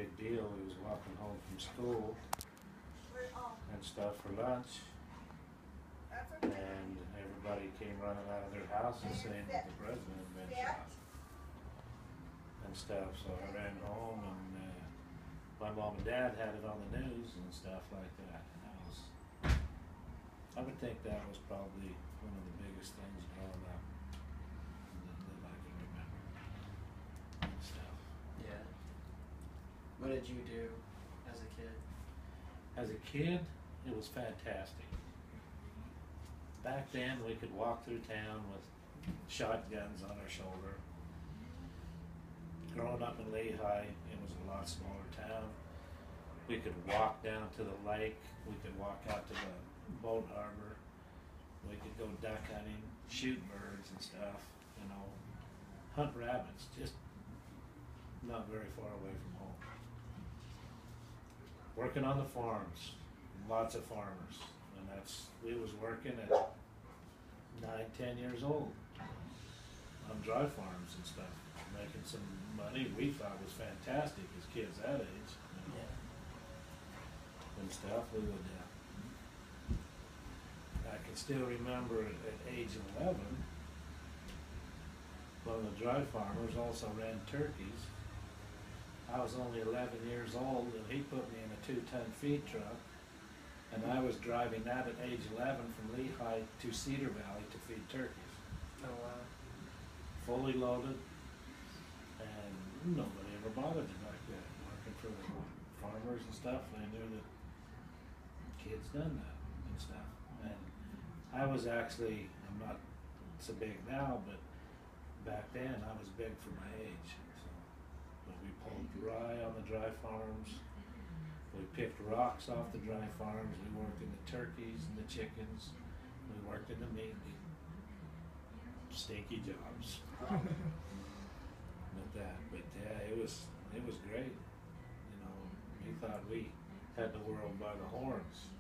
big deal. He was walking home from school and stuff for lunch, and everybody came running out of their houses saying that the president had been shot and stuff. So I ran home, and my mom and dad had it on the news and stuff like that. And I would think that was probably one of the biggest things growing up that I can remember and stuff. Yeah. What did you do as a kid? As a kid, it was fantastic. Back then, we could walk through town with shotguns on our shoulder. Growing up in Lehigh, it was a lot smaller town. We could walk down to the lake. We could walk out to the boat harbor. We could go duck hunting, shoot birds and stuff, you know, hunt rabbits, just not very far away from home. Working on the farms, lots of farmers, and we was working at 9, 10 years old on dry farms and stuff, making some money we thought was fantastic as kids that age, you know, and stuff. We would, I can still remember at age 11, one of the dry farmers also ran turkeys. I was only 11 years old, and he put me in a 2-ton feed truck, and I was driving that at age 11 from Lehigh to Cedar Valley to feed turkeys. Oh wow. Fully loaded, and nobody ever bothered me like that. Working for the farmers and stuff, they knew that kids done that and stuff. And I was actually, I'm not so big now, but back then I was big for my age. But we pulled dry on the dry farms. We picked rocks off the dry farms. We worked in the turkeys and the chickens. We worked in the meat. Stinky jobs. With that, but yeah, it was great. You know, we thought we had the world by the horns,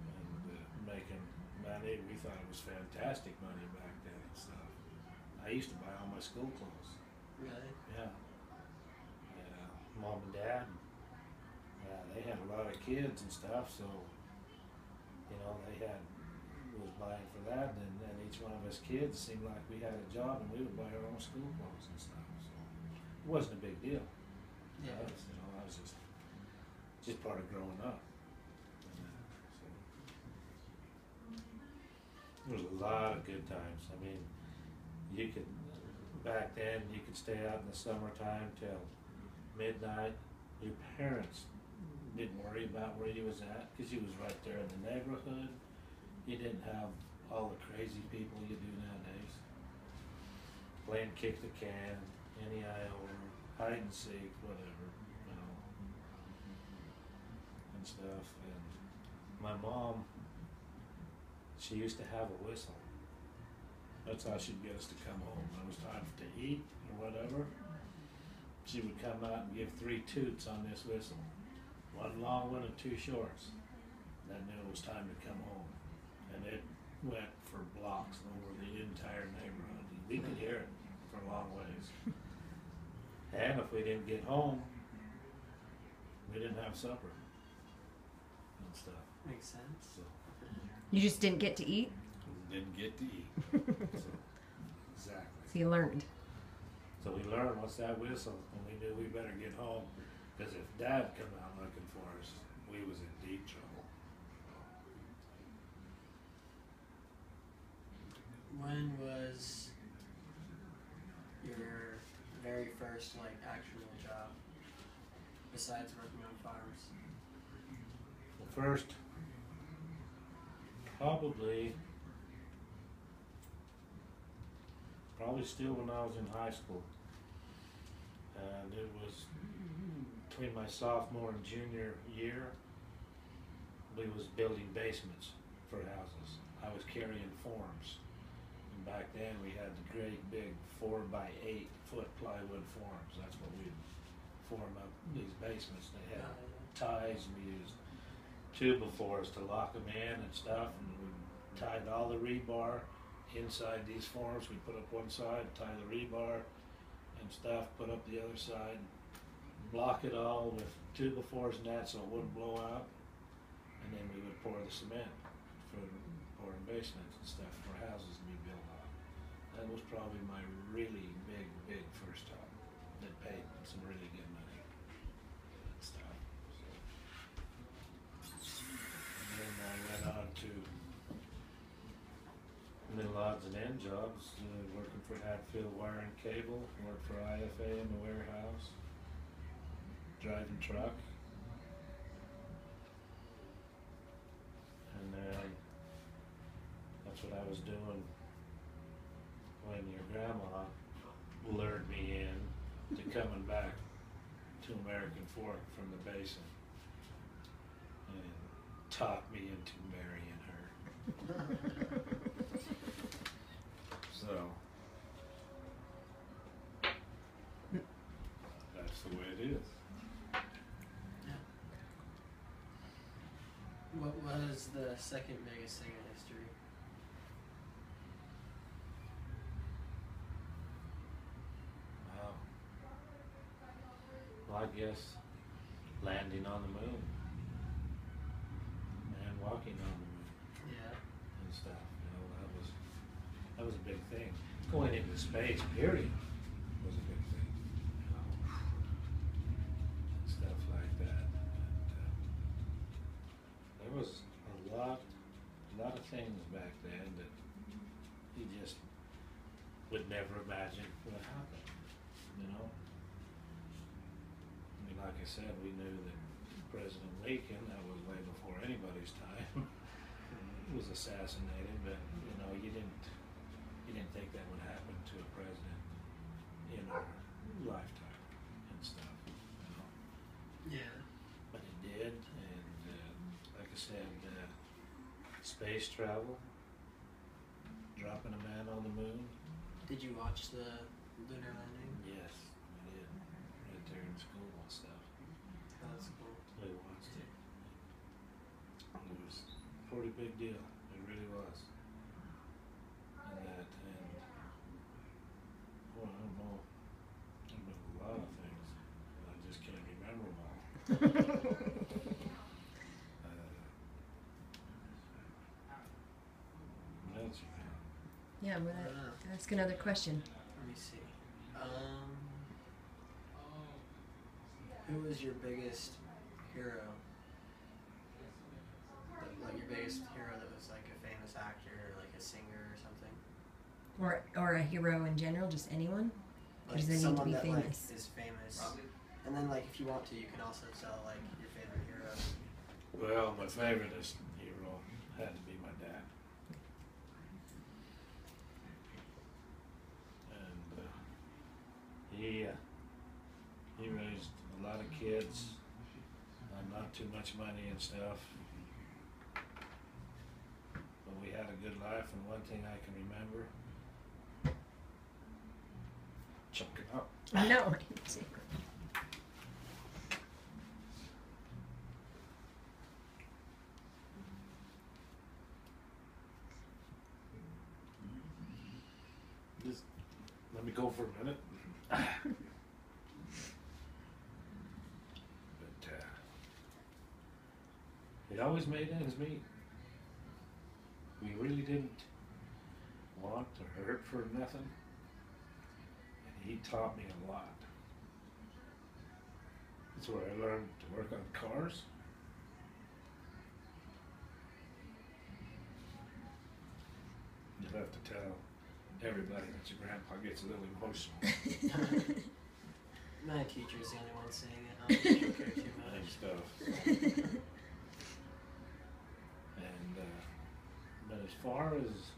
and making money. We thought it was fantastic money back then and stuff. I used to buy all my school clothes. Really? Yeah. Mom and dad, they had a lot of kids and stuff, so, you know, was buying for that, and each one of us kids seemed like we had a job, and we would buy our own school clothes and stuff, so it wasn't a big deal. Yeah. That was just part of growing up. So there was a lot of good times. I mean, back then, you could stay out in the summertime till midnight. Your parents didn't worry about where you was at, because you was right there in the neighborhood. You didn't have all the crazy people you do nowadays. Playing kick the can, NEIO, or hide and seek, whatever, you know, and stuff. And my mom, she used to have a whistle. That's how she'd get us to come home. When it was time to eat or whatever, she would come out and give 3 toots on this whistle. 1 long one and 2 shorts. That knew it was time to come home. And it went for blocks over the entire neighborhood. We could hear it for long ways. And if we didn't get home, we didn't have supper and stuff. Makes sense. So, You just didn't get to eat? didn't get to eat. So, exactly. So you learned. So we learned what's that whistle, and we knew we better get home, because if Dad come out looking for us, we was in deep trouble. When was your very first actual job besides working on farms? The first, probably still when I was in high school, and it was between my sophomore and junior year. We was building basements for houses. I was carrying forms. Back then we had the great big 4x8 foot plywood forms. That's what we'd form up these basements. They had ties, and we used 2x4s to lock them in and stuff, and we tied all the rebar inside these forms. We put up one side, tie the rebar and stuff, put up the other side, block it all with 2x4s and that so it wouldn't blow out. And then we would pour the cement for pouring basements and stuff for houses to be built on. That was probably my really big first job that paid some really good money and stuff. And then I went on to little odds and end jobs, working for Hatfield Wire and Cable, worked for IFA in the warehouse, driving truck. And then that's what I was doing when your grandma lured me in to coming back to American Fork from the basin and talked me into marrying her. So that's the way it is. What is the second biggest thing in history? Wow. Well, I guess landing on the moon and walking on the moon. Yeah. And stuff. That was a big thing. Going into space, period, was a big thing. And stuff like that. And, there was a lot of things back then that you just would never imagine would happen. I mean, like I said, we knew that President Lincoln, that was way before anybody's time, was assassinated, but you didn't think that would happen to a president in our lifetime and stuff. Yeah. But it did, and like I said, space travel, dropping a man on the moon. Did you watch the lunar landing? Yes, we did. Right there in school and stuff. Oh, that's cool. We watched it. It was a pretty big deal. It really was. And that, and well, I don't know. There's been a lot of things. I just can't remember them all. What else you got? Yeah, I'm gonna ask another question. Let me see. Who was your biggest hero? Like your biggest hero that was like a famous actor or like a singer or something? Or a hero in general, just anyone? Or Like does it need to someone be that famous? like is famous. And then like if you want to, you can also tell like your favorite hero. Well, my favoriteest hero had to be my dad. And he raised a lot of kids on not too much money and stuff. But we had a good life, and one thing I can remember, choking up. No. Just let me go for a minute. But it always made ends meet. We really didn't want or hurt for nothing. And he taught me a lot. That's where I learned to work on cars. You'll have to tell everybody that your grandpa gets a little emotional My teacher's the only one saying it. I don't care too and much. stuff. And but as far as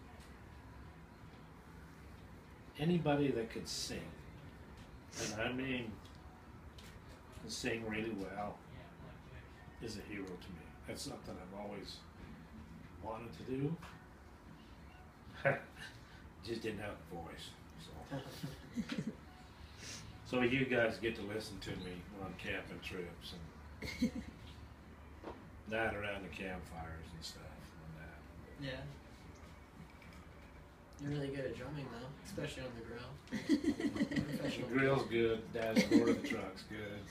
anybody that could sing, and I mean sing really well, is a hero to me. That's something I've always wanted to do. Just didn't have a voice. So. So you guys get to listen to me on camping trips and that around the campfires and stuff and that. Yeah. You're really good at drumming though, especially on the grill. The Professional. grill's good, dashboard of the truck's good.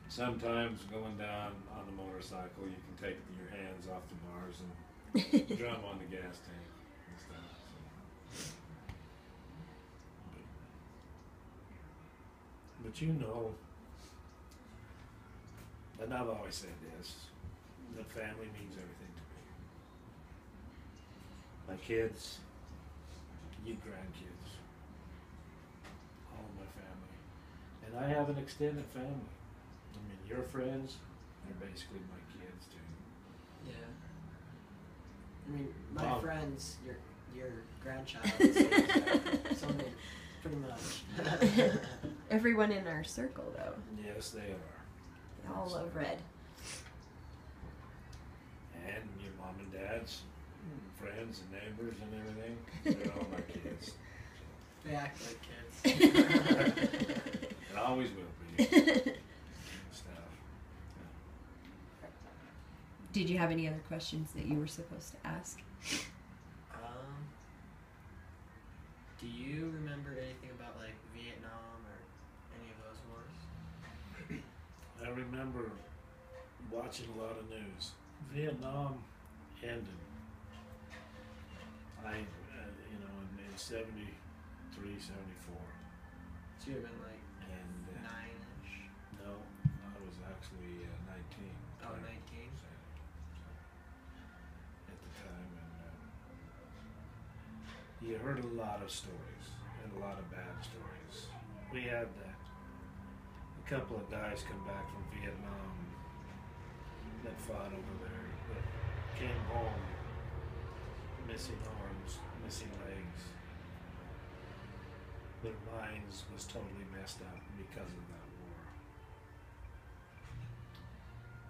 Sometimes going down on the motorcycle, you can take your hands off the bars and drum on the gas tank and stuff. So. But you know, and I've always said this, that family means everything to me. My kids, you grandkids, all of my family. And I have an extended family. I mean, your friends are basically my kids too. Yeah. I mean, my Mom. friends, your grandchild, so many, pretty much. Everyone in our circle, though. Yes, they are. They all love red. And your mom and dad's friends and neighbors and everything, they're all my kids. They act like kids. It always will be. Stuff. Did you have any other questions that you were supposed to ask? Do you remember anything about like Vietnam or any of those wars? I remember watching a lot of news. Vietnam ended. In 73, 74. So you've been like And 9-ish. no, I was actually 19. Oh, 19. At the time, and you heard a lot of stories and a lot of bad stories. We had a couple of guys come back from Vietnam that fought over there, that came home missing arms, missing legs. Their minds was totally messed up because of that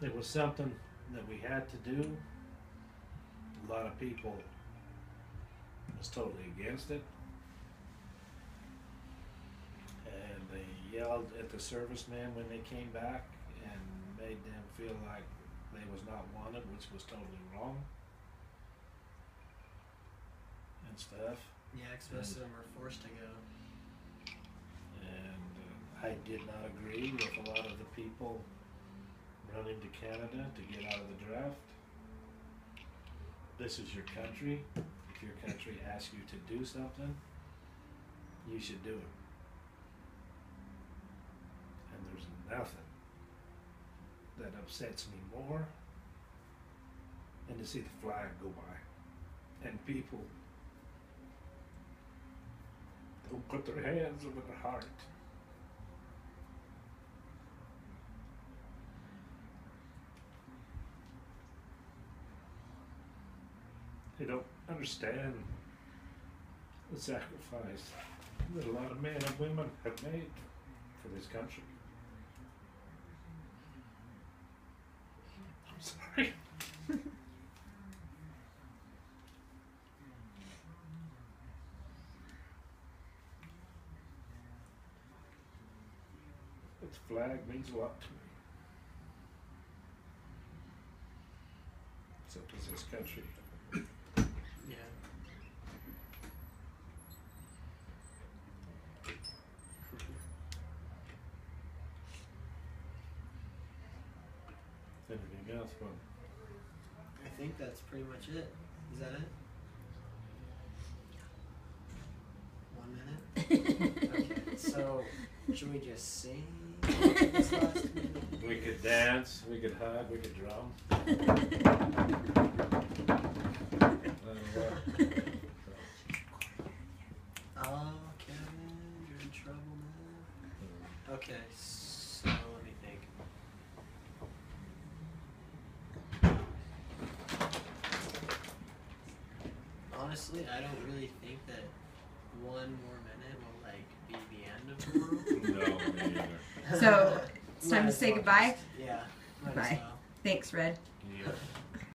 war. It was something that we had to do. A lot of people was totally against it. And they yelled at the servicemen when they came back and made them feel like they was not wanted, which was totally wrong. And stuff. Yeah, most of them were forced to go. And I did not agree with a lot of the people running to Canada to get out of the draft. This is your country. If your country asks you to do something, you should do it. And there's nothing that upsets me more than to see the flag go by and people don't put their hands over their heart. They don't understand the sacrifice that a lot of men and women have made for this country. I'm sorry. This flag means a lot to me. So does this country. Yeah. Anything else? Well, I think that's pretty much it. Is that it? 1 minute? Okay, so should we just sing this last minute? we could dance, we could hug, we could drum. Oh, Kevin, you're in trouble, man. Okay, so let me think. Honestly, I don't really think that 1 more minute will like be the end of the world. No, me either. So it's time Might to as say well goodbye. just- yeah. Might as Bye. well. Thanks, Red.